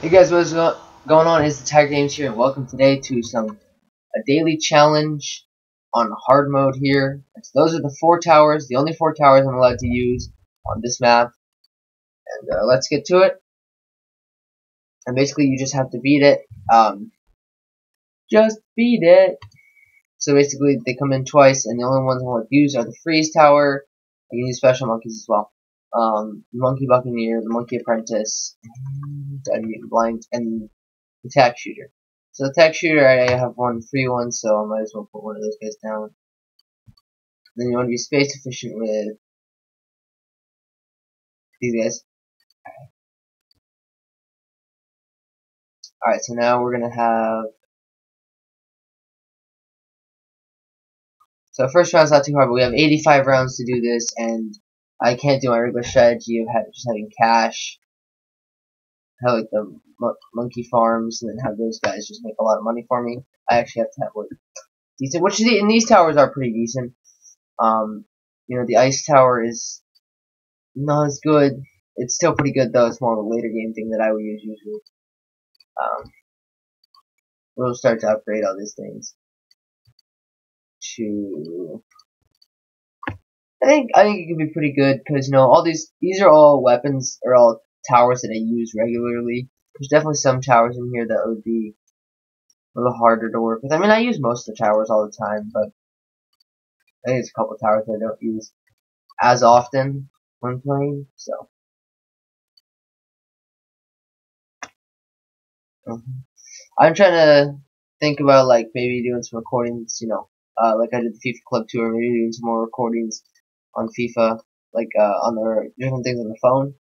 Hey guys, what's going on? It's the Tiger Games here, and welcome today to a daily challenge on hard mode here. So those are the 4 towers, the only 4 towers I'm allowed to use on this map. And let's get to it. And basically, you just have to beat it. Just beat it. So basically, they come in twice, and the only ones I'm allowed to use are the freeze tower. I can use special monkeys as well. Monkey Buccaneer, the Monkey Apprentice, and Blind, and the tack shooter. So the tack shooter, I have one free one, so I might as well put one of those guys down. Then you want to be space efficient with these guys. Alright, so now we're gonna have. So first round's not too hard, but we have 85 rounds to do this, and I can't do my regular strategy of just having cash. I have like the monkey farms, and then have those guys just make a lot of money for me. I actually have to have like decent, which in these towers are pretty decent. You know, the ice tower is not as good. It's still pretty good though. It's more of a later game thing that I would use usually. We'll start to upgrade all these things to. I think it can be pretty good because you know all these are all weapons or all towers that I use regularly. There's definitely some towers in here that would be a little harder to work with. I mean, I use most of the towers all the time, but I think there's a couple of towers that I don't use as often when playing. So. I'm trying to think about like maybe doing some recordings, you know, like I did the FIFA Club Tour, maybe doing some more recordings on FIFA, like on the different things on the phone.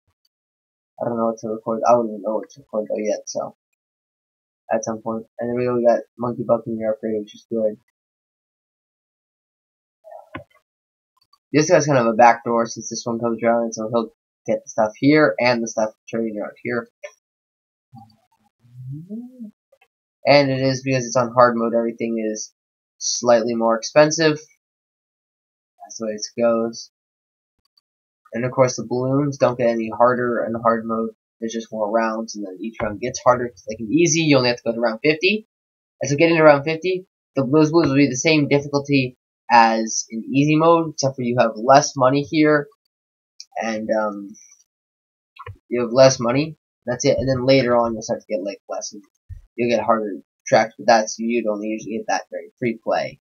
I don't know what to record. I wouldn't even know what to record though yet, so at some point. And then we got Monkey Buccaneer upgrade, which is good. This guy's kind of a backdoor since this one comes around, so he'll get the stuff here and the stuff trading around here. And it is because it's on hard mode, everything is slightly more expensive. That's the way it goes. And of course, the balloons don't get any harder in hard mode. There's just more rounds, and then each round gets harder. Like in easy, you only have to go to round 50. And so getting to round 50, those balloons will be the same difficulty as in easy mode, except for you have less money here, and you have less money. That's it. And then later on, you'll start to get like less. You'll get harder tracks, but that's you'd only usually get that very free play.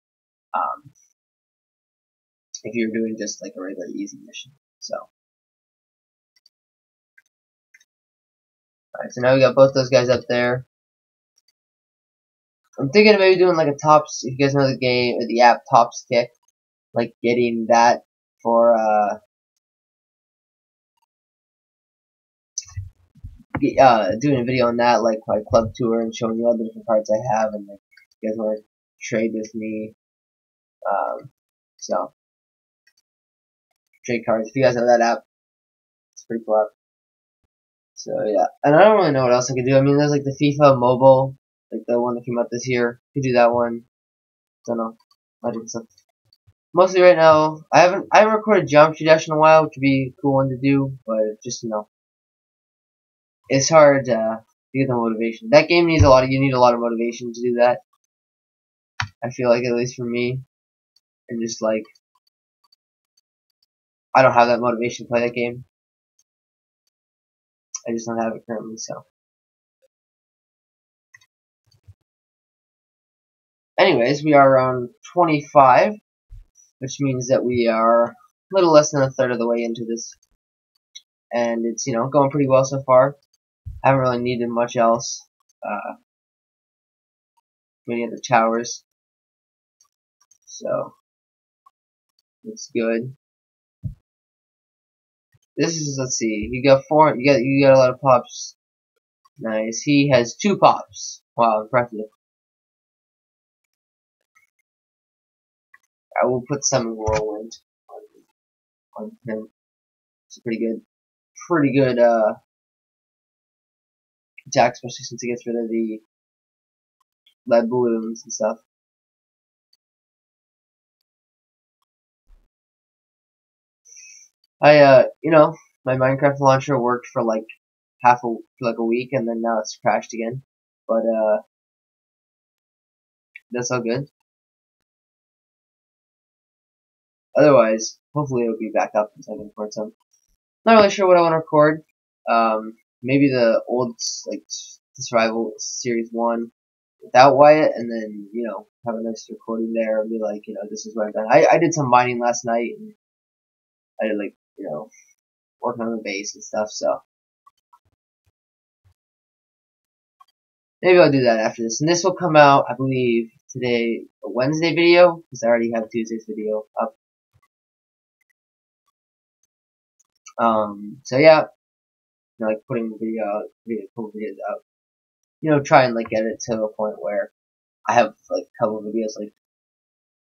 If you're doing just like a regular easy mission. So. Alright, so now we got both those guys up there. I'm thinking of maybe doing like a tops, if you guys know the game, or the app Tops Kick. Like getting that for, doing a video on that, like my club tour, and showing you all the different cards I have, and like, if you guys want to trade with me. So. Trade cards. If you guys know that app, it's pretty cool app. So yeah, and I don't really know what else I could do. I mean, there's like the FIFA mobile, like the one that came out this year. Could do that one. Don't know. I did some. Mostly right now, I haven't recorded Geometry Dash in a while, which would be a cool one to do, but just you know, it's hard to get the motivation. That game needs you need a lot of motivation to do that. I feel like, at least for me, and just like I don't have that motivation to play that game. I just don't have it currently, so. Anyways, we are around 25, which means that we are a little less than a third of the way into this, and it's, you know, going pretty well so far. I haven't really needed much else. Many other towers, so it's good. This is, let's see, you got a lot of pops. Nice. He has 2 pops. Wow, impressive. I will put some whirlwind on him. It's pretty good attack, especially since he gets rid of the lead balloons and stuff. You know, my Minecraft launcher worked for like for like a week, and then now it's crashed again. But that's all good. Otherwise, hopefully it'll be back up so I can record some. Not really sure what I want to record. Maybe the old like Survival Series 1 without Wyatt, and then have a nice recording there and be like, this is what I've done. I did some mining last night, and I did like working on the base and stuff. So maybe I'll do that after this. And this will come out, I believe, today, a Wednesday video, because I already have Tuesday's video up. So yeah, like putting the video out, cool videos out. Try and like get it to a point where I have like a couple of videos, like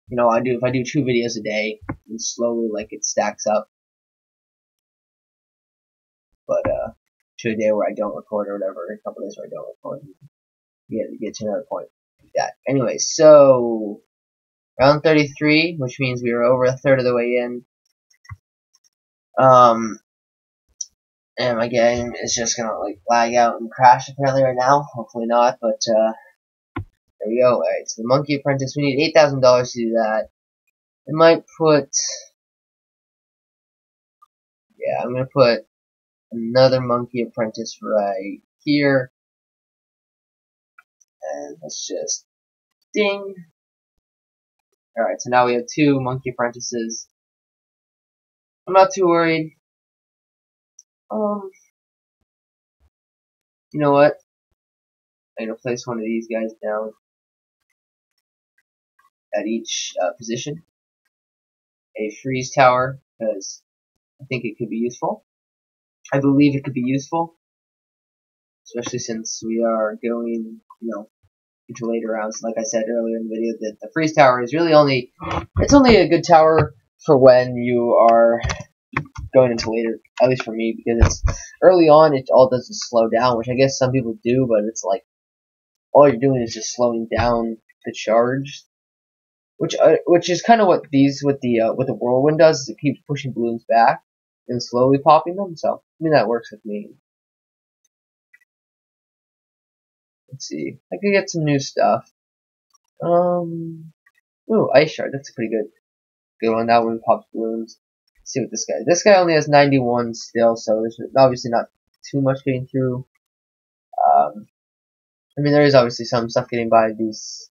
if I do 2 videos a day, and slowly like it stacks up. But to a day where I don't record or whatever, a couple of days where I don't record, get to another point like that. Anyway, so round 33, which means we are over a third of the way in. And my game is just gonna like lag out and crash apparently right now. Hopefully not, but there we go. Alright, so the Monkey Apprentice, we need $8,000 to do that. I might put, yeah, I'm gonna put another Monkey Apprentice right here. And let's just ding. Alright, so now we have 2 Monkey Apprentices. I'm not too worried. You know what? I'm gonna place one of these guys down at each position. A freeze tower, because I think it could be useful. I believe it could be useful, especially since we are going, into later rounds. Like I said earlier in the video, that the freeze tower is really only a good tower for when you are going into later, at least for me, because it's early on, it all does is slow down, which I guess some people do, but it's like all you're doing is just slowing down the charge, which is kind of what the whirlwind does. Is it keeps pushing balloons back and slowly popping them. So I mean that works with me. Let's see, I could get some new stuff. Ooh, ice shard. That's a pretty good one. That one pops balloons. Let's see what this guy. This guy only has 91 still, so there's obviously not too much getting through. I mean, there is obviously some stuff getting by these.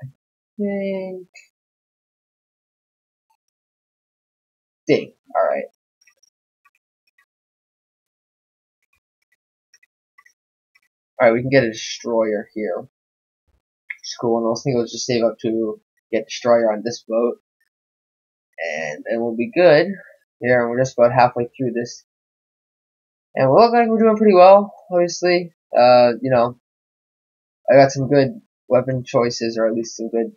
I think. Ding. Alright. Alright, we can get a destroyer here. Which is cool, and I was thinking let's just save up to get destroyer on this boat. And then we'll be good. Here, and we're just about halfway through this. And we look like we're doing pretty well, obviously. I got some good weapon choices, or at least some good,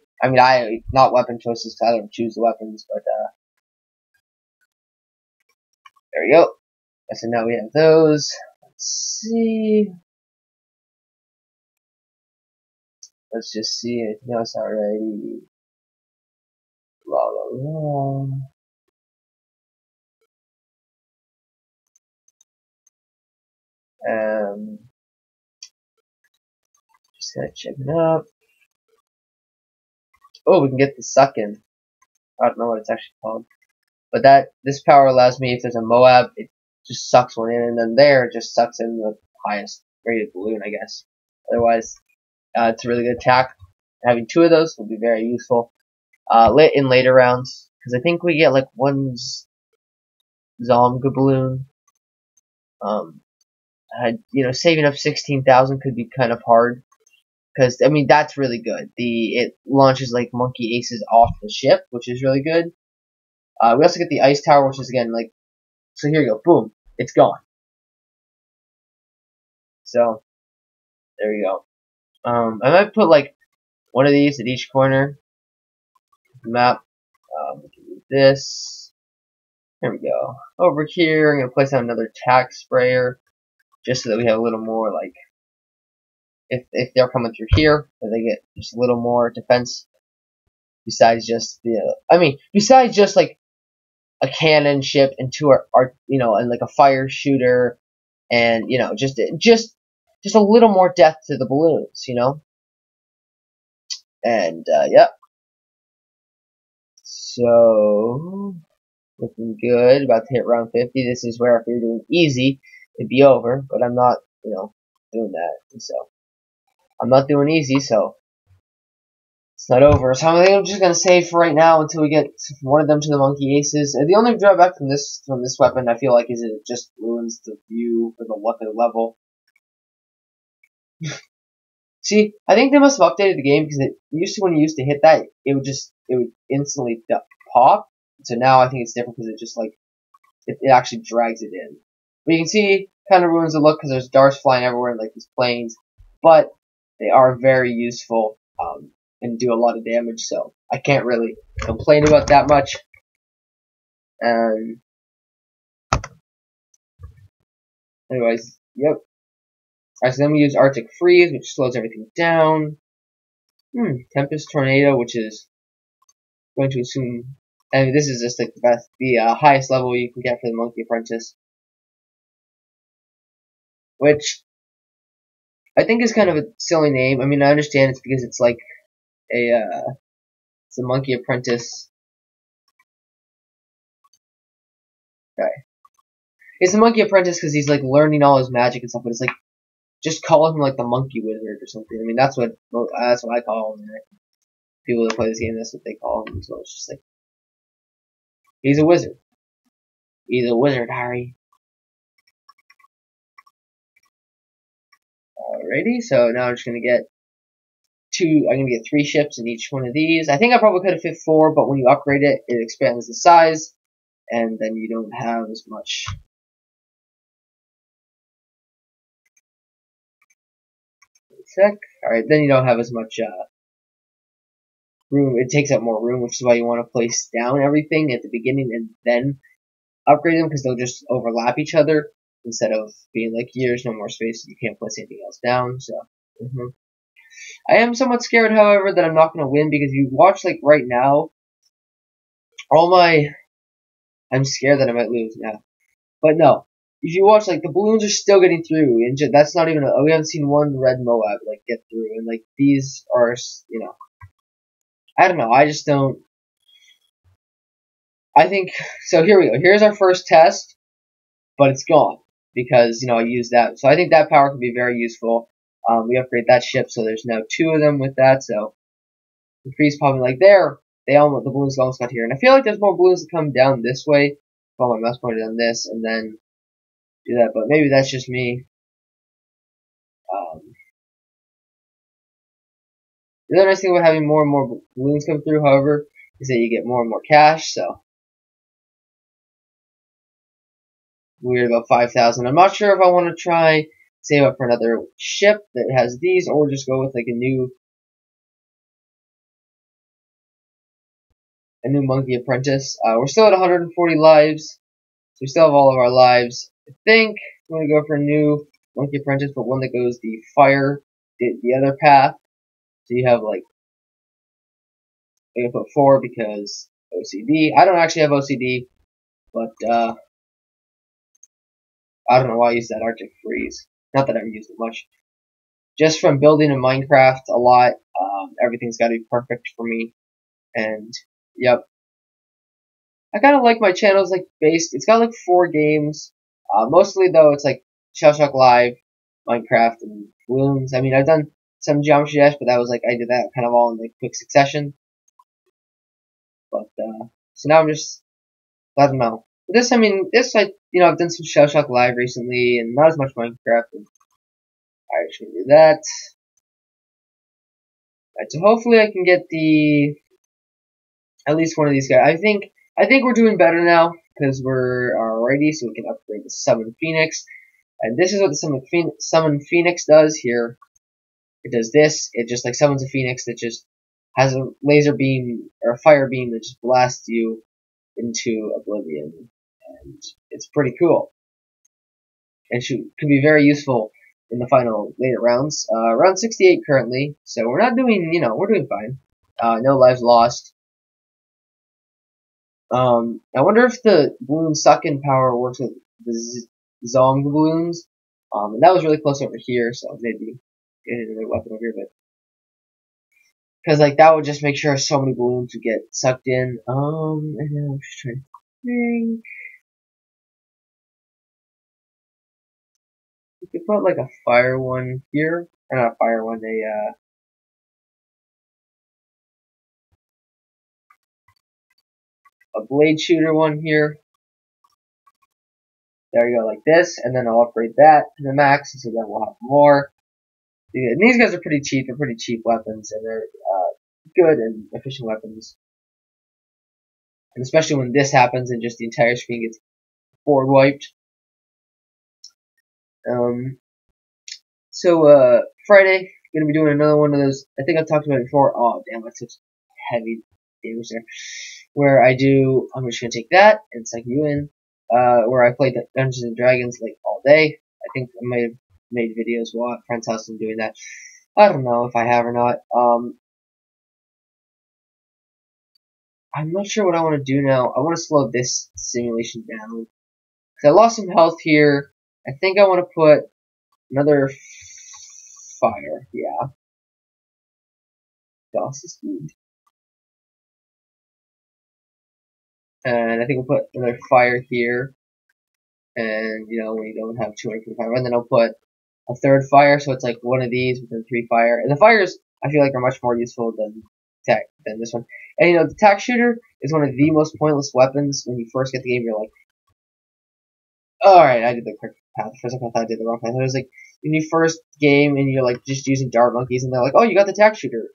not weapon choices because I don't choose the weapons, but, there we go. So now we have those. Let's see. Let's just see anything else already. La la la. Just gonna check it out. Oh, we can get the suck in. I don't know what it's actually called. But this power allows me, if there's a Moab, it just sucks one in, and then there it just sucks in the highest rated balloon, I guess. Otherwise, it's a really good attack. Having 2 of those will be very useful in later rounds, because I think we get like 1 Zomga balloon. Saving up 16,000 could be kind of hard, because I mean that's really good. It launches like monkey aces off the ship, which is really good. We also get the ice tower, which is again like, so here you go, boom, it's gone. So there you go. I might put like one of these at each corner of the map. We can do this. There we go. Over here, I'm gonna place down another tack sprayer, just so that we have a little more like, if they're coming through here, they get just a little more defense. Besides just like a cannon ship and two are and like a fire shooter, and just a little more depth to the balloons, and yep. So looking good, about to hit round 50. This is where if you're doing easy, it'd be over, but I'm not, doing that, and so I'm not doing easy, so it's not over. So I think I'm just gonna save for right now until we get one of them to the monkey aces. And the only drawback from this weapon, I feel like, is it just ruins the view for the level. See, I think they must have updated the game because it used to, when you used to hit that, it would instantly pop. So now I think it's different because it just like it actually drags it in. But you can see, kind of ruins the look because there's darts flying everywhere, like these planes. But they are very useful and do a lot of damage, so I can't really complain about that much. Anyways, yep. Alright, so then we use Arctic Freeze, which slows everything down. Tempest Tornado, which is going to assume, and this is just like the highest level you can get for the Monkey Apprentice, which I think is kind of a silly name. I mean, I understand it's because it's like it's a Monkey Apprentice. Okay. It's a Monkey Apprentice because he's like learning all his magic and stuff, but it's like just call him like the Monkey Wizard or something. I mean, that's what I call him. People that play this game, that's what they call him. So it's just like he's a wizard. He's a wizard, Harry. Alrighty, so now I'm just gonna get I'm gonna get 3 ships in each one of these. I think I probably could have fit 4, but when you upgrade it, it expands the size, and then you don't have as much. Alright, then you don't have as much room. It takes up more room, which is why you want to place down everything at the beginning and then upgrade them, because they'll just overlap each other instead of being like here's no more space, you can't place anything else down. So I am somewhat scared, however, that I'm not going to win, because you watch like right now, I'm scared that I might lose now, but no. If you watch, like, the balloons are still getting through, and that's not even we haven't seen one red Moab like get through, and like these are, I don't know. I just don't. I think so. Here we go. Here's our first test, but it's gone because I used that. So I think that power could be very useful. We upgrade that ship, so there's now 2 of them with that. So increase popping like there. The balloons almost got here, and I feel like there's more balloons that come down this way. Follow my mouse pointer on this, and then do that. But maybe that's just me. The other nice thing about having more and more balloons come through, however, is that you get more and more cash. So we're at about 5,000. I'm not sure if I want to try save up for another ship that has these, or just go with like a new Monkey Apprentice. We're still at 140 lives, so we still have all of our lives. I think I'm gonna go for a new Monkey Apprentice, but one that goes the other path. So you have like, I'm gonna put 4 because OCD. I don't actually have OCD, but I don't know why I use that Arctic Freeze. Not that I've used it much. Just from building in Minecraft a lot, everything's got to be perfect for me. And yep, I kind of like my channels like based. It's got like 4 games. Mostly though, it's like Shell Shock Live, Minecraft, and Bloons. I mean, I've done some Geometry Dash, but that was like I did that kind of all in like quick succession. But so now I'm just, I don't know. This, I mean, I've done some Shell Shock Live recently, and not as much Minecraft. And I just gonna do that. Alright, so hopefully I can get at least one of these guys. I think we're doing better now because we're already, so we can upgrade the Summon Phoenix. And this is what the Summon Phoenix does here. It does this. It just like summons a Phoenix that just has a laser beam or a fire beam that just blasts you into oblivion, and it's pretty cool. And can be very useful in the final later rounds. Round 68 currently, so we're not doing, we're doing fine. No lives lost. I wonder if the balloon suck-in power works with the Zong balloons. And that was really close over here, so maybe get another weapon over here, but because like that would just make sure so many balloons would get sucked in. And then I'm just trying to think. We could put like a fire one here, or not a fire one, a blade shooter one here. There you go, like this, and then I'll upgrade that to the max, so then we'll have more. And these guys are pretty cheap. They're pretty cheap weapons, and they're good and efficient weapons. And especially when this happens and just the entire screen gets forward wiped. So Friday, gonna be doing another one of those. I think I've talked about it before. Oh damn, that's such heavy damage there. Where I do, I'm just gonna take that and suck you in. Where I played Dungeons and Dragons like all day. I think I might have made videos while at a friend's house and doing that. I don't know if I have or not. I'm not sure what I want to do now. I want to slow this simulation down. Because I lost some health here. I think I want to put another fire. Yeah. DOS is speed. And I think we'll put another fire here. And, you know, when you don't have 245. And then I'll put a third fire. So it's like one of these with then 3 fire. And the fires, I feel like, are much more useful than this one. And you know, the tack shooter is one of the most pointless weapons when you first get the game. You're like, alright, I did the correct path. For a second, I thought I did the wrong path. It was like, when you first game and you're like just using dart monkeys, and they're like, oh, you got the tack shooter.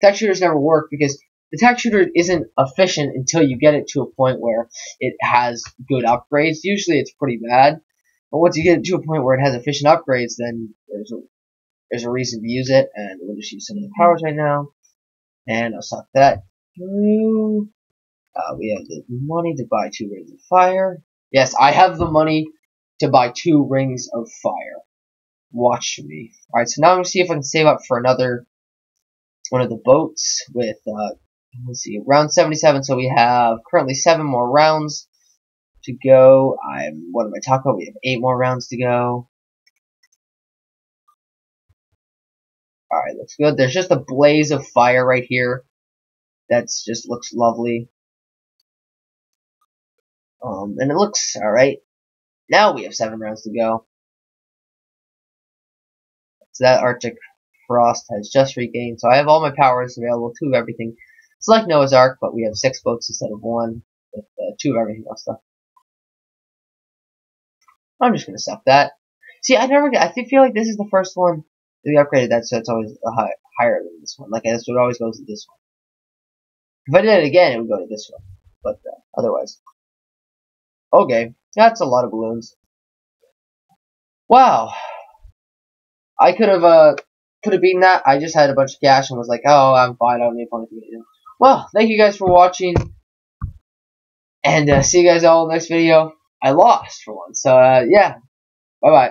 Tack shooters never work because the tack shooter isn't efficient until you get it to a point where it has good upgrades. Usually it's pretty bad. But once you get it to a point where it has efficient upgrades, then there's a reason to use it, and we'll just use some of the powers right now. And I'll suck that through. We have the money to buy 2 rings of fire. Yes, I have the money to buy 2 rings of fire. Watch me. Alright, so now I'm going to see if I can save up for another one of the boats with, let's see, round 77. So we have currently 7 more rounds to go. What am I talking about? We have 8 more rounds to go. Alright, looks good. There's just a blaze of fire right here. That's just looks lovely. And it looks alright. Now we have 7 rounds to go. So that Arctic Frost has just regained. So I have all my powers available, 2 of everything. It's like Noah's Ark, but we have 6 boats instead of 1, with 2 of everything else stuff. I'm just gonna suck that. See, I feel like this is the first one that we upgraded that, so it's always higher than this one. Like, this would always go to this one. If I did it again, it would go to this one. But otherwise. Okay, that's a lot of balloons. Wow. I could have beaten that. I just had a bunch of cash and was like, oh, I'm fine. I don't need money to get it. Well, thank you guys for watching. And see you guys all in the next video. I lost for once. So, yeah. Bye-bye.